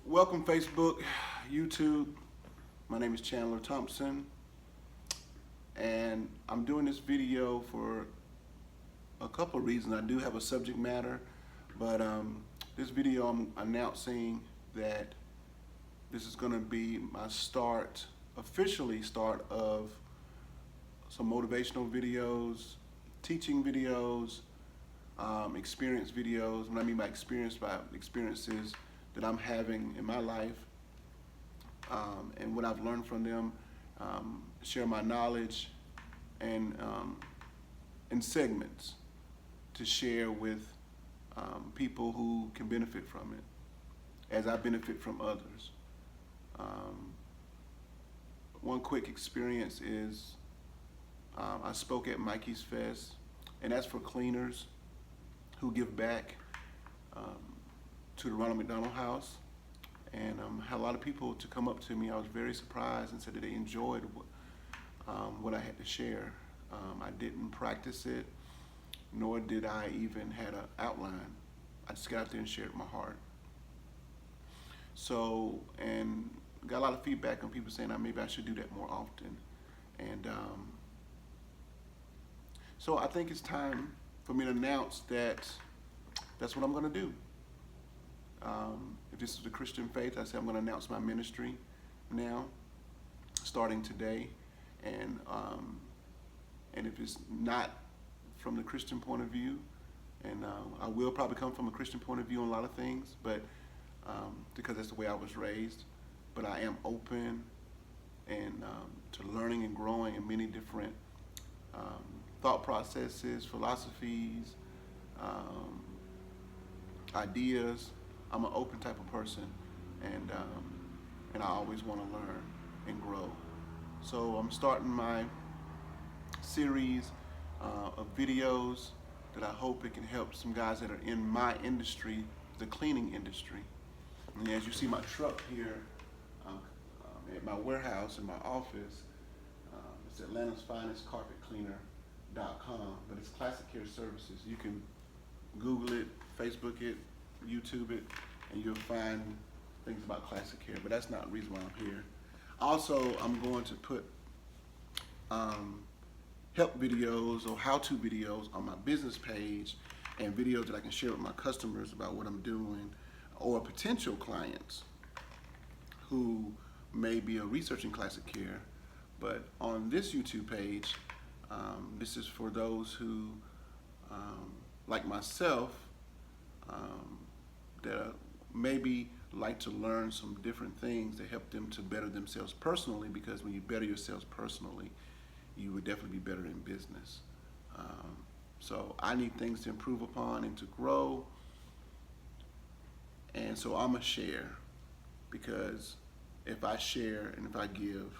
Welcome Facebook, YouTube. My name is Chandler Thompson, and I'm doing this video for a couple of reasons. I do have a subject matter, but this video I'm announcing that this is going to be my officially start of some motivational videos, teaching videos, experience videos. What I mean by experiences that I'm having in my life, and what I've learned from them, share my knowledge and in segments to share with people who can benefit from it as I benefit from others. One quick experience is I spoke at Mikey's Fest, and that's for cleaners who give back to the Ronald McDonald House, and had a lot of people to come up to me. I was very surprised and said that they enjoyed what I had to share. I didn't practice it, nor did I even had an outline. I just got out there and shared my heart. So, and got a lot of feedback on people saying that maybe I should do that more often. And so I think it's time for me to announce that that's what I'm going to do. If this is the Christian faith, I say I'm going to announce my ministry now, starting today. And if it's not from the Christian point of view, and I will probably come from a Christian point of view on a lot of things, but because that's the way I was raised. But I am open and to learning and growing in many different thought processes, philosophies, ideas. I'm an open type of person, and I always want to learn and grow. So I'm starting my series of videos that I hope it can help some guys that are in my industry, the cleaning industry. And as you see my truck here at my warehouse in my office, it's Atlanta's finest carpet cleaner.com, but it's Classic Care Services. You can Google it, Facebook it, YouTube it, and you'll find things about Classic Care, but that's not the reason why I'm here. Also, I'm going to put help videos or how-to videos on my business page, and videos that I can share with my customers about what I'm doing, or potential clients who may be researching Classic Care. But on this YouTube page, this is for those who, like myself, that maybe like to learn some different things that help them to better themselves personally, because when you better yourselves personally, you would definitely be better in business. So I need things to improve upon and to grow, and so I'm a share, because if I share and if I give,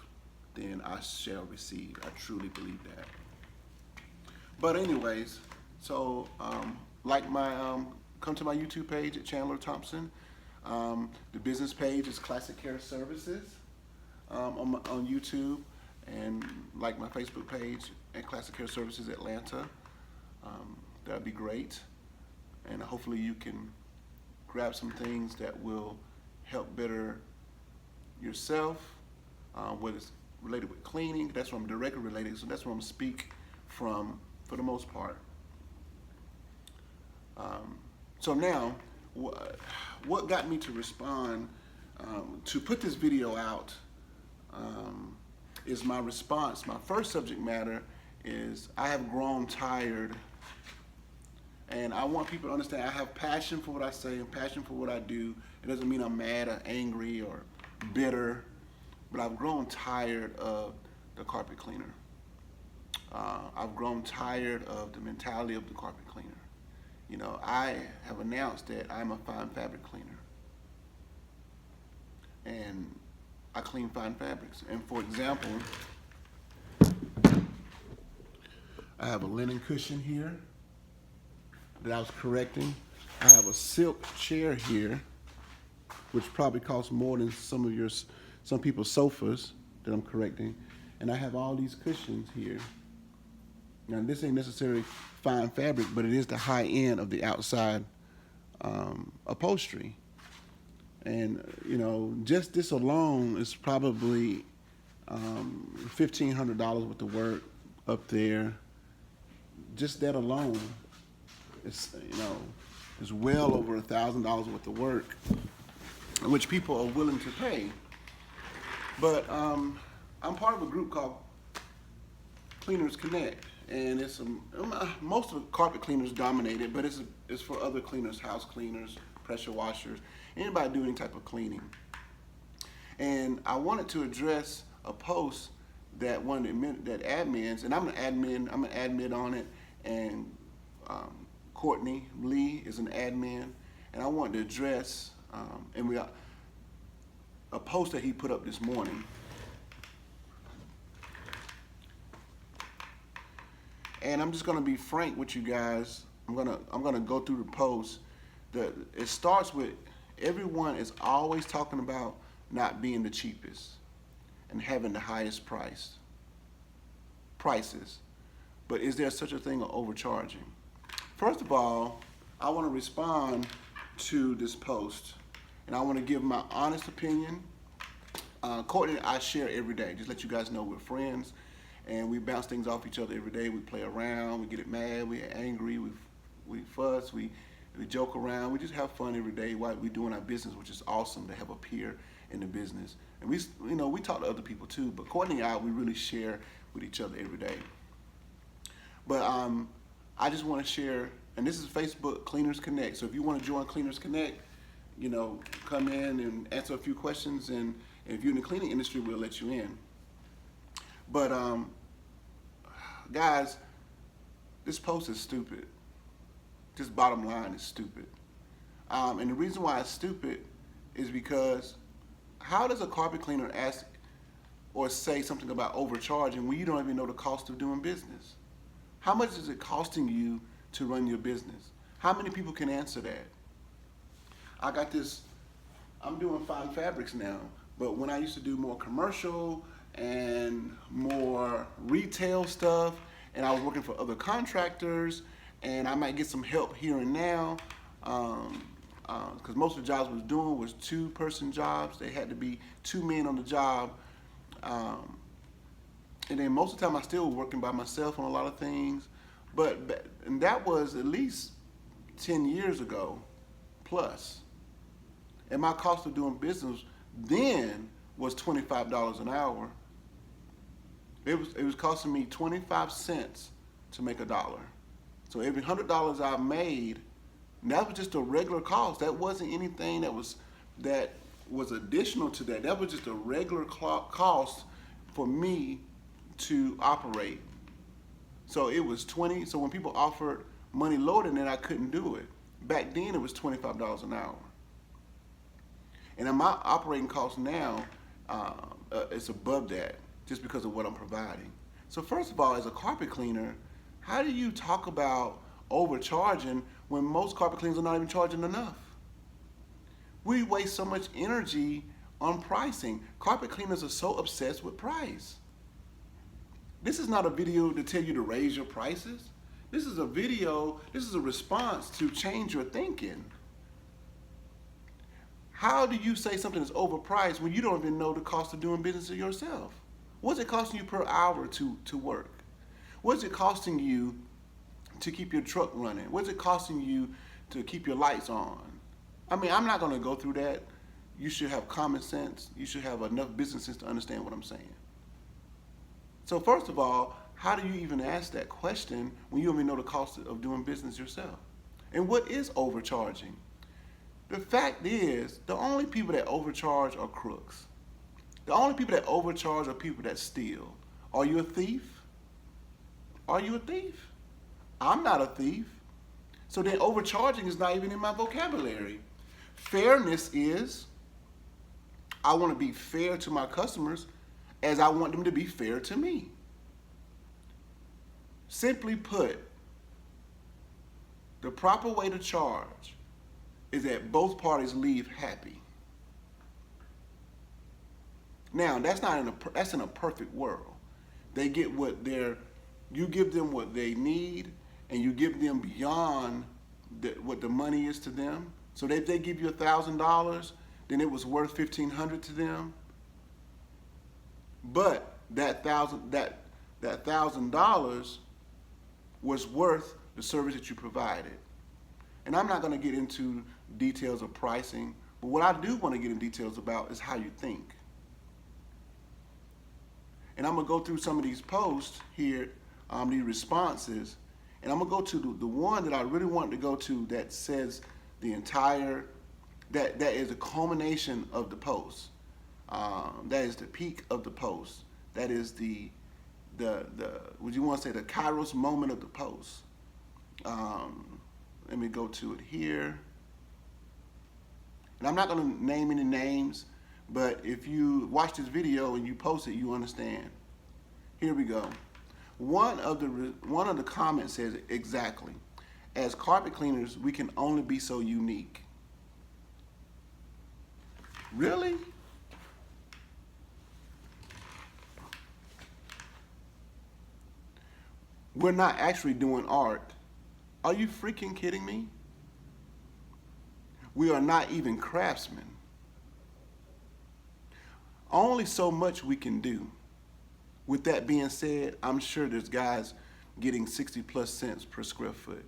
then I shall receive. I truly believe that. But anyways, so come to my YouTube page at Chandler Thompson. The business page is Classic Care Services on YouTube, and like my Facebook page at Classic Care Services Atlanta. That'd be great, and hopefully you can grab some things that will help better yourself, whether it's related with cleaning. That's what I'm directly related, so that's what I'm speak from for the most part. So now, what got me to respond, to put this video out, is my response. My first subject matter is I have grown tired, and I want people to understand I have passion for what I say and passion for what I do. It doesn't mean I'm mad or angry or bitter, but I've grown tired of the carpet cleaner. I've grown tired of the mentality of the carpet cleaner. You know, I have announced that I'm a fine fabric cleaner, and I clean fine fabrics. And for example, I have a linen cushion here that I was correcting. I have a silk chair here, which probably costs more than some people's sofas that I'm correcting. And I have all these cushions here. Now, this ain't necessarily fine fabric, but it is the high end of the outside upholstery. And just this alone is probably $1,500 worth of work up there. Just that alone is is well over $1,000 worth of work, which people are willing to pay. But I'm part of a group called Cleaners Connect, and it's most of the carpet cleaners dominate it, but it's for other cleaners, house cleaners, pressure washers, anybody doing any type of cleaning. And I wanted to address a post that that admins, and I'm an admin on it, and Courtney Lee is an admin, and I wanted to address a post that he put up this morning. And I'm just gonna be frank with you guys. I'm gonna go through the post. It starts with everyone is always talking about not being the cheapest and having the highest prices. But is there such a thing of overcharging? First of all, I want to respond to this post, and I want to give my honest opinion. Courtney and I share every day. Just let you guys know we're friends, and we bounce things off each other every day. We play around, we get mad, we get angry, we fuss, we joke around. We just have fun every day while we're doing our business, which is awesome to have a peer in the business. And we talk to other people too, but Courtney and I, we really share with each other every day. But I just want to share, and this is Facebook Cleaners Connect. So if you want to join Cleaners Connect, come in and answer a few questions, and if you're in the cleaning industry, we'll let you in. But guys, this post is stupid. Just bottom line is stupid. And the reason why it's stupid is because how does a carpet cleaner ask or say something about overcharging when you don't even know the cost of doing business? How much is it costing you to run your business? How many people can answer that? I'm doing fine fabrics now, but when I used to do more commercial and more retail stuff, and I was working for other contractors, and I might get some help here and now, because most of the jobs I was doing was 2-person jobs. They had to be 2 men on the job. And then most of the time I still was working by myself on a lot of things. And that was at least 10 years ago plus. And my cost of doing business then was $25 an hour. It was costing me 25 cents to make $1. So every $100 I made, that was just a regular cost. That wasn't anything that was additional to that. That was just a regular cost for me to operate. So it was 20. So when people offered money lower than that, I couldn't do it. Back then it was $25 an hour. And in my operating cost now, it's above that just because of what I'm providing. So first of all, as a carpet cleaner, how do you talk about overcharging when most carpet cleaners are not even charging enough? We waste so much energy on pricing. Carpet cleaners are so obsessed with price. This is not a video to tell you to raise your prices. This is a response to change your thinking. How do you say something is overpriced when you don't even know the cost of doing business yourself? What's it costing you per hour to work? What's it costing you to keep your truck running? What's it costing you to keep your lights on? I mean, I'm not going to go through that. You should have common sense. You should have enough business sense to understand what I'm saying. So first of all, how do you even ask that question when you don't even know the cost of doing business yourself? And what is overcharging? The fact is, the only people that overcharge are crooks. The only people that overcharge are people that steal. Are you a thief? Are you a thief? I'm not a thief. So then overcharging is not even in my vocabulary. Fairness is, I want to be fair to my customers as I want them to be fair to me. Simply put, the proper way to charge is that both parties leave happy. Now, that's in a perfect world. They get you give them what they need, and you give them beyond what the money is to them. So if they give you $1,000, then it was worth $1,500 to them. But that $1,000 was worth the service that you provided. And I'm not going to get into details of pricing, but what I do want to get in details about is how you think. And I'm going to go through some of these posts here, these responses, and I'm going to go to the one that I really wanted to go to that says the entire, that is a culmination of the post. That is the peak of the post. That is the would you want to say the Kairos moment of the post. Let me go to it here. And I'm not going to name any names, but if you watch this video and you post it, you understand. Here we go. One of the comments says exactly, as carpet cleaners, we can only be so unique. Really? We're not actually doing art. Are you freaking kidding me? We are not even craftsmen. Only so much we can do. With that being said, I'm sure there's guys getting 60+ cents per square foot.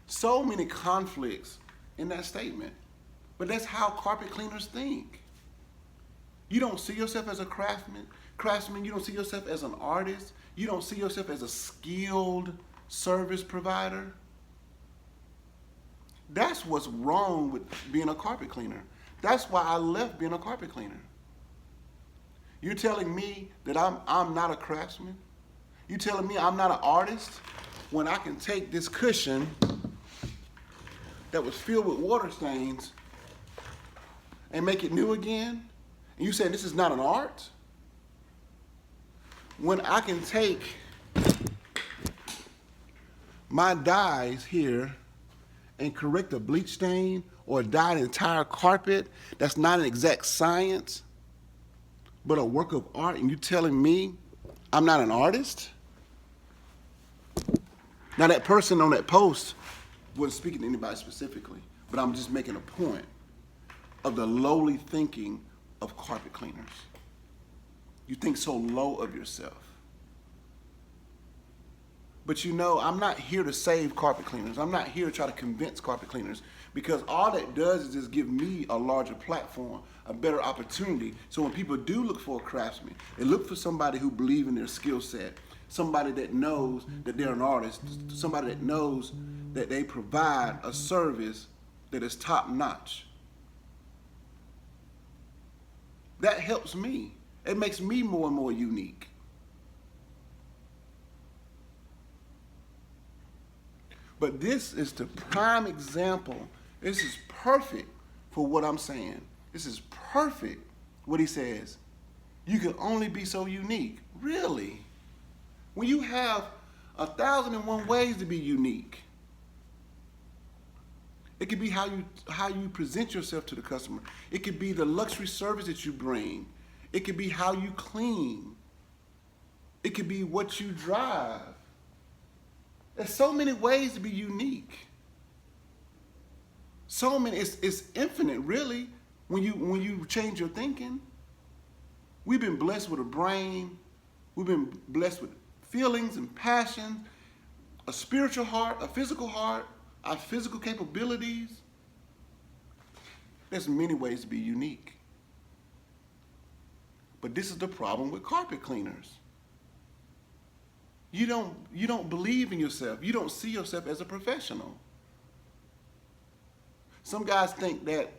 So many conflicts in that statement. But that's how carpet cleaners think. You don't see yourself as a craftsman. You don't see yourself as an artist. You don't see yourself as a skilled service provider. That's what's wrong with being a carpet cleaner. That's why I left being a carpet cleaner. You're telling me that I'm not a craftsman? You're telling me I'm not an artist when I can take this cushion that was filled with water stains and make it new again? And you saying this is not an art? When I can take my dyes here and correct a bleach stain or dye an entire carpet, that's not an exact science, but a work of art, and you telling me I'm not an artist? Now that person on that post wasn't speaking to anybody specifically, but I'm just making a point of the lowly thinking of carpet cleaners. You think so low of yourself. But you know, I'm not here to save carpet cleaners. I'm not here to try to convince carpet cleaners, because all that does is just give me a larger platform, a better opportunity. So when people do look for a craftsman, they look for somebody who believes in their skill set, somebody that knows that they're an artist, somebody that knows that they provide a service that is top notch. That helps me. It makes me more and more unique. But this is the prime example. This is perfect for what I'm saying. This is perfect what he says. You can only be so unique. Really? When you have 1,001 ways to be unique. It could be how you present yourself to the customer. It could be the luxury service that you bring. It could be how you clean. It could be what you drive. There's so many ways to be unique. So many, it's infinite, really, when you change your thinking. We've been blessed with a brain. We've been blessed with feelings and passions, a spiritual heart, a physical heart, our physical capabilities. There's many ways to be unique. But this is the problem with carpet cleaners. You don't believe in yourself. You don't see yourself as a professional. Some guys think that,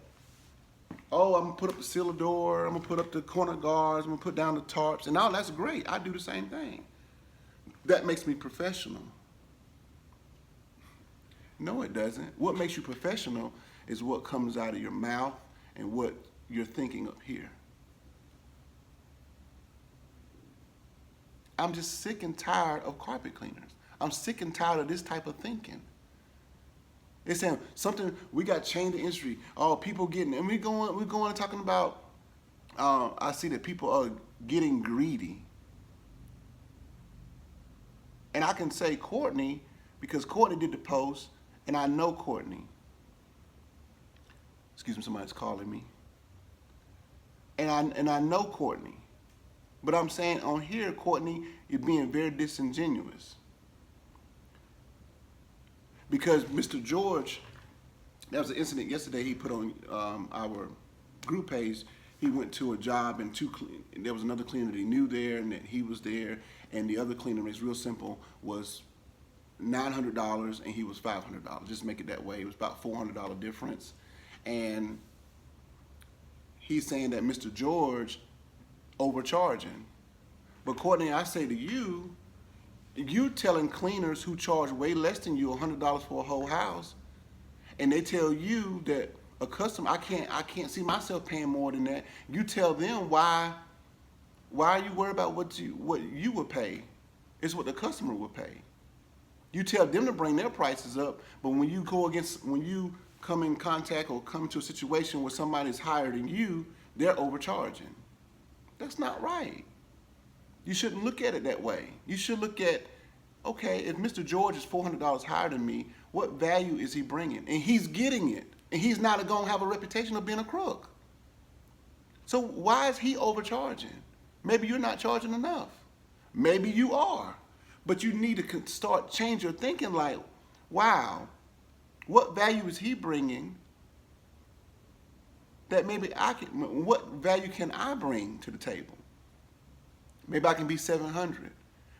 oh, I'm gonna put up the sealer door, I'm gonna put up the corner guards, I'm gonna put down the tarps, and all that's great. I do the same thing. That makes me professional. No, it doesn't. What makes you professional is what comes out of your mouth and what you're thinking up here. I'm just sick and tired of carpet cleaners. I'm sick and tired of this type of thinking. They're saying something, we got to change the industry. Oh, people getting, and we're going and talking about, I see that people are getting greedy. And I can say Courtney, because Courtney did the post, and I know Courtney. Excuse me, somebody's calling me. And I know Courtney. But I'm saying on here, Courtney, you're being very disingenuous. Because Mr. George, there was an incident yesterday he put on our group page. He went to a job and there was another cleaner that he knew there and that he was there. And the other cleaner, it's real simple, was $900 and he was $500. Just make it that way. It was about $400 difference. And he's saying that Mr. George overcharging. But Courtney, I say to you, you telling cleaners who charge way less than you $100 for a whole house, and they tell you that a customer, I can't see myself paying more than that. You tell them why are you worried about what you would pay? It's what the customer would pay. You tell them to bring their prices up, but when you come in contact or come to a situation where somebody's higher than you, they're overcharging. That's not right. You shouldn't look at it that way. You should look at, okay, if Mr. George is $400 higher than me, what value is he bringing? And he's getting it. And he's not going to have a reputation of being a crook. So why is he overcharging? Maybe you're not charging enough. Maybe you are. But you need to change your thinking like, wow, what value is he bringing that maybe what value can I bring to the table? Maybe I can be 700.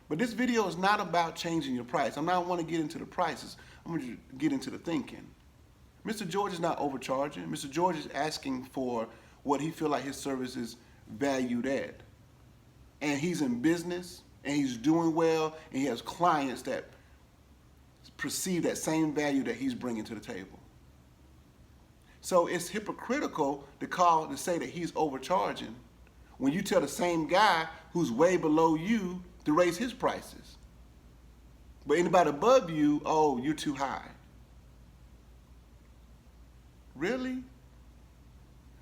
But this video is not about changing your price. I don't want to get into the prices. I'm going to get into the thinking. Mr. George is not overcharging. Mr. George is asking for what he feels like his service is valued at. And he's in business, and he's doing well, and he has clients that perceive that same value that he's bringing to the table. So it's hypocritical to say that he's overcharging when you tell the same guy who's way below you to raise his prices. But anybody above you, oh, you're too high. Really?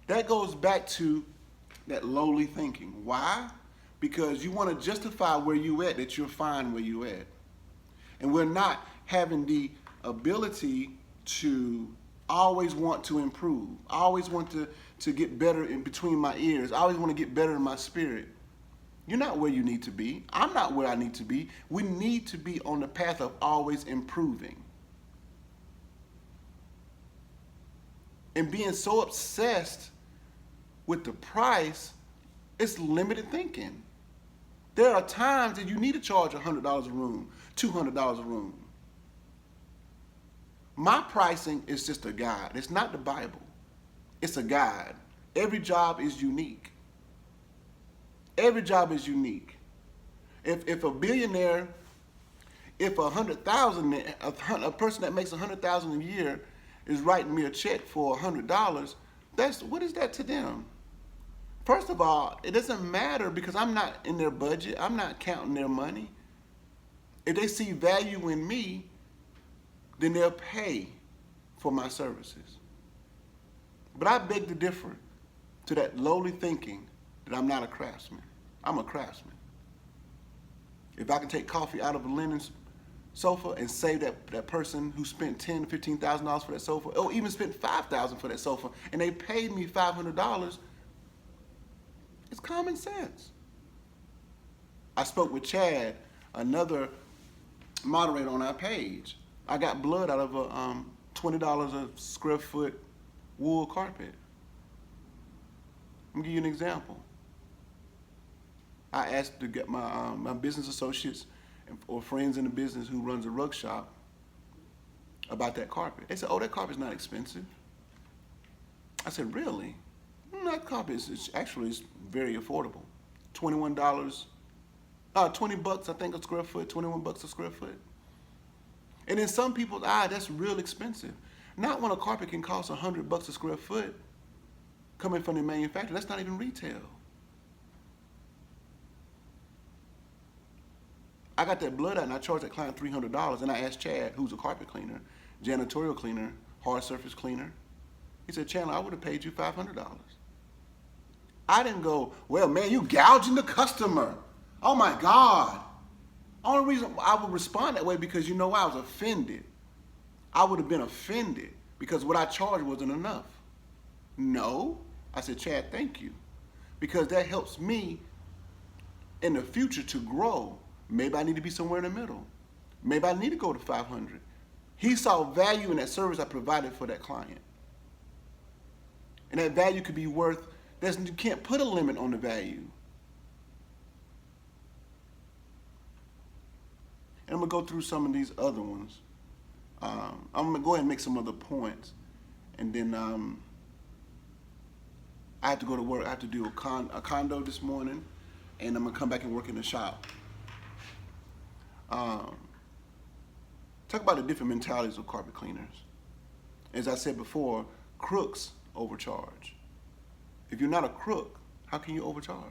That goes back to that lowly thinking. Why? Because you want to justify where you at, that you're fine where you at. And we're not having the ability to always want to improve. I always want to get better in between my ears. I always want to get better in my spirit. You're not where you need to be. I'm not where I need to be. We need to be on the path of always improving. And being so obsessed with the price, it's limited thinking. There are times that you need to charge $100 a room, $200 a room. My pricing is just a guide. It's not the Bible. It's a guide. Every job is unique. Every job is unique. If a billionaire, if a person that makes $100,000 a year is writing me a check for $100, what is that to them? First of all, it doesn't matter because I'm not in their budget. I'm not counting their money. If they see value in me, then they'll pay for my services. But I beg to differ to that lowly thinking that I'm not a craftsman. I'm a craftsman. If I can take coffee out of a linen sofa and save that person who spent $10,000 to $15,000 for that sofa, or even spent $5,000 for that sofa, and they paid me $500, it's common sense. I spoke with Chad, another moderator on our page. I got blood out of a $20 a square foot wool carpet. Let me give you an example. I asked to get my business associates or friends in the business who runs a rug shop about that carpet. They said, oh, that carpet's not expensive. I said, really? That carpet is actually very affordable. $21, 20 bucks, I think, a square foot, 21 bucks a square foot. And in some people's eye, that's real expensive. Not when a carpet can cost 100 bucks a square foot coming from the manufacturer. That's not even retail. I got that blood out and I charged that client $300, and I asked Chad, who's a carpet cleaner, janitorial cleaner, hard surface cleaner. He said, Chandler, I would have paid you $500. I didn't go, well, man, you gouging the customer. Oh my God. Only reason I would respond that way because I was offended. I would have been offended because what I charged wasn't enough. No. I said, Chad, thank you. Because that helps me in the future to grow. Maybe I need to be somewhere in the middle. Maybe I need to go to 500. He saw value in that service I provided for that client. And that value could be worth, you can't put a limit on the value. And I'm going to go through some of these other ones. I'm going to go ahead and make some other points. And then I have to go to work. I have to do a condo this morning. And I'm going to come back and work in the shop. Talk about the different mentalities of carpet cleaners. As I said before, crooks overcharge. If you're not a crook, how can you overcharge?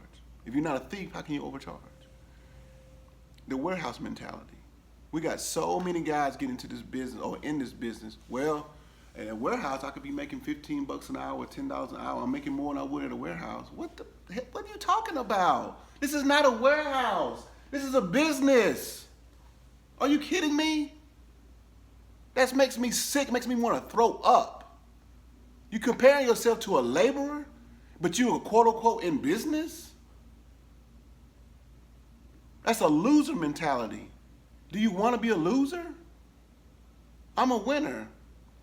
If you're not a thief, how can you overcharge? The warehouse mentality. We got so many guys get into this business or in this business. Well, at a warehouse, I could be making $15 an hour or $10 an hour. I'm making more than I would at a warehouse. What the heck? What are you talking about? This is not a warehouse. This is a business. Are you kidding me? That makes me sick, makes me want to throw up. You comparing yourself to a laborer, but you are quote unquote in business? That's a loser mentality. Do you want to be a loser? I'm a winner.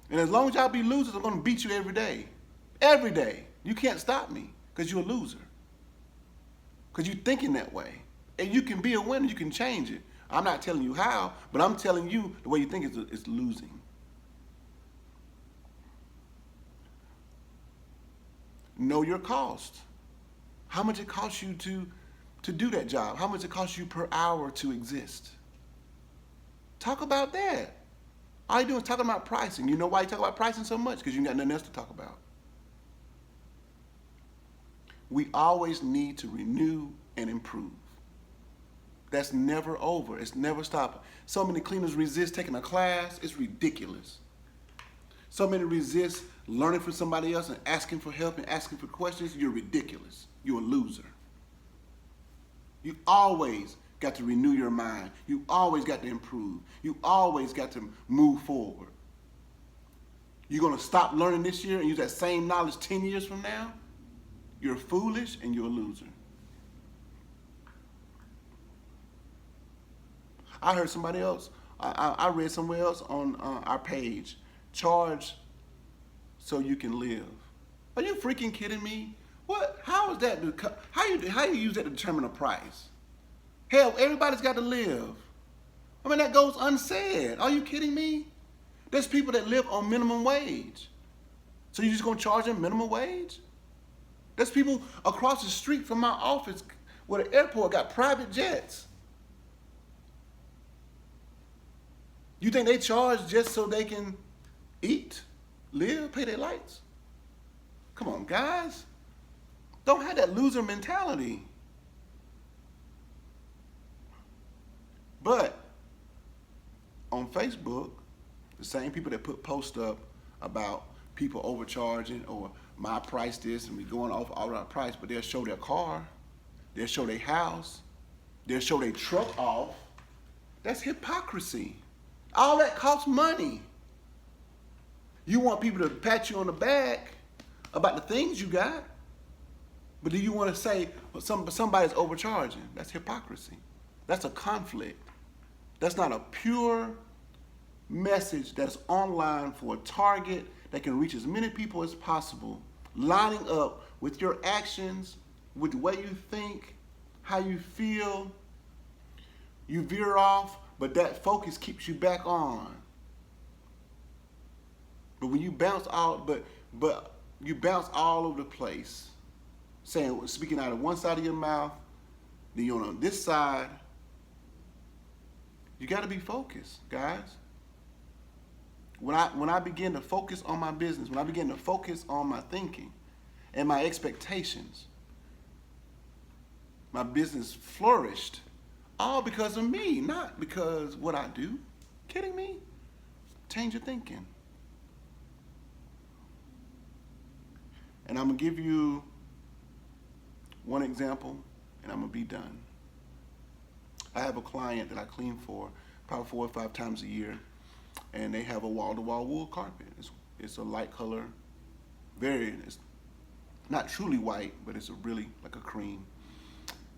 And as long as y'all be losers, I'm going to beat you every day. Every day. You can't stop me because you're a loser. Because you're thinking that way. And you can be a winner. You can change it. I'm not telling you how, but I'm telling you the way you think is losing. Know your cost. How much it costs you to do that job? How much it costs you per hour to exist? Talk about that. All you do is talking about pricing. You know why you talk about pricing so much? Because you got nothing else to talk about. We always need to renew and improve. That's never over. It's never stopping. So many cleaners resist taking a class. It's ridiculous. So many resist learning from somebody else and asking for help and asking for questions. You're ridiculous. You're a loser. You always got to renew your mind. You always got to improve. You always got to move forward. You're going to stop learning this year and use that same knowledge 10 years from now? You're foolish and you're a loser. I heard somebody else, I read somewhere else on our page, charge so you can live. Are you freaking kidding me? What? How is that? How you use that to determine a price? Hell, everybody's got to live. I mean, that goes unsaid. Are you kidding me? There's people that live on minimum wage. So you're just going to charge them minimum wage? There's people across the street from my office where the airport got private jets. You think they charge just so they can eat, live, pay their lights? Come on, guys. Don't have that loser mentality. But on Facebook, the same people that put posts up about people overcharging or my price this and we going off all our price, but they'll show their car, they'll show their house, they'll show their truck off. That's hypocrisy. All that costs money. You want people to pat you on the back about the things you got, but do you want to say well, somebody's overcharging? That's hypocrisy. That's a conflict. That's not a pure message that's online for a target that can reach as many people as possible, lining up with your actions, with the way you think, how you feel. You veer off, but that focus keeps you back on. But when you bounce out, but you bounce all over the place, speaking out of one side of your mouth, then you're on this side. You got to be focused, guys. When I begin to focus on my business, when I begin to focus on my thinking and my expectations, my business flourished, all because of me, not because what I do. Kidding me? Change your thinking. And I'm going to give you one example, and I'm going to be done. I have a client that I clean for probably 4 or 5 times a year, and they have a wall-to-wall wool carpet. It's a light color, it's not truly white, but it's a really like a cream.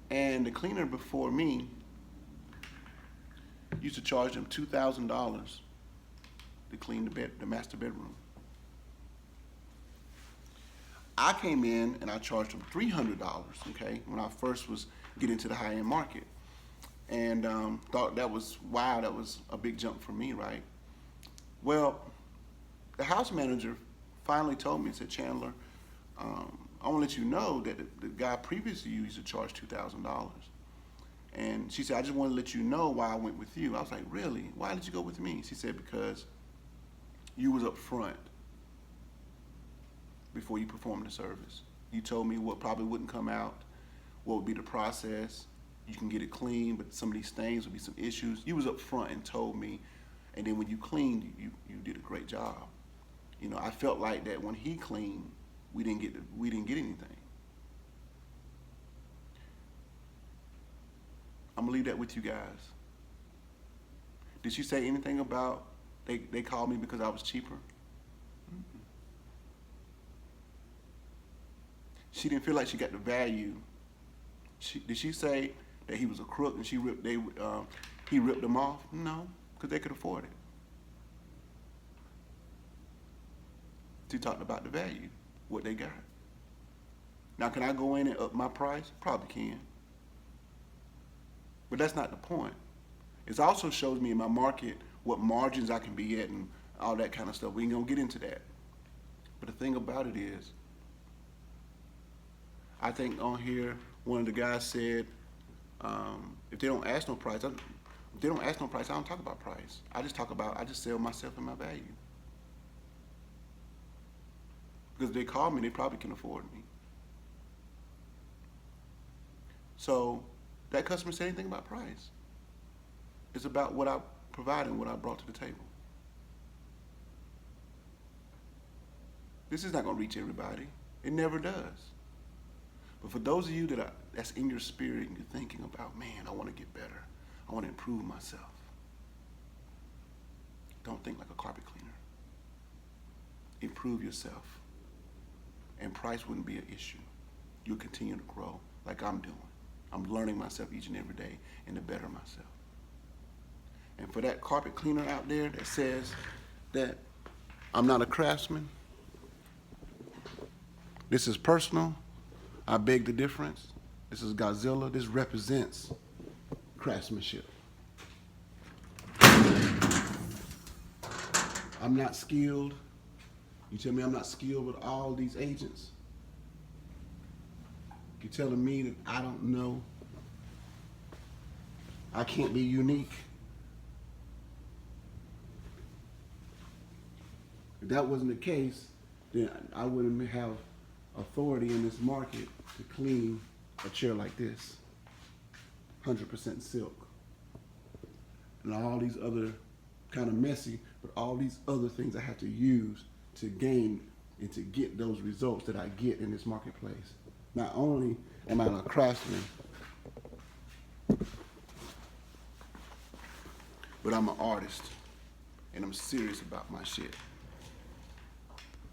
And the cleaner before me used to charge them $2,000 to clean the master bedroom. I came in and I charged them $300, okay, when I first was getting to the high-end market. And thought that was, wow, that was a big jump for me, right? Well, the house manager finally told me, said, Chandler, I want to let you know that the guy previous to you used to charge $2,000. And she said, I just want to let you know why I went with you. I was like, really? Why did you go with me? She said, because you was up front before you performed the service. You told me what probably wouldn't come out, what would be the process. You can get it clean, but some of these things would be some issues. You was up front and told me, and then when you cleaned, you did a great job. You know, I felt like that when he cleaned, we didn't get anything. I'm gonna leave that with you guys. Did she say anything about they called me because I was cheaper? Mm-mm. She didn't feel like she got the value. Did she say that he was a crook and he ripped them off? No, because they could afford it. She talked about the value, what they got. Now, can I go in and up my price? Probably can. But that's not the point. It also shows me in my market what margins I can be at and all that kind of stuff. We ain't gonna get into that. But the thing about it is, I think on here, one of the guys said, if they don't ask no price, I don't talk about price. I just sell myself and my value. Because if they call me, they probably can afford me. So that customer said anything about price. It's about what I provided and what I brought to the table. This is not gonna reach everybody. It never does. But for those of you that's in your spirit and you're thinking about, man, I wanna get better. I wanna improve myself. Don't think like a carpet cleaner. Improve yourself. And price wouldn't be an issue. You'll continue to grow like I'm doing. I'm learning myself each and every day and to better myself. And for that carpet cleaner out there that says that I'm not a craftsman, this is personal. I beg the difference. This is Godzilla. This represents craftsmanship. I'm not skilled. You tell me I'm not skilled with all these agents? You're telling me that I don't know? I can't be unique? If that wasn't the case, then I wouldn't have authority in this market to clean a chair like this. 100% silk. And all these other, kind of messy, but all these other things I have to use to gain and to get those results that I get in this marketplace. Not only am I a craftsman, but I'm an artist, and I'm serious about my shit.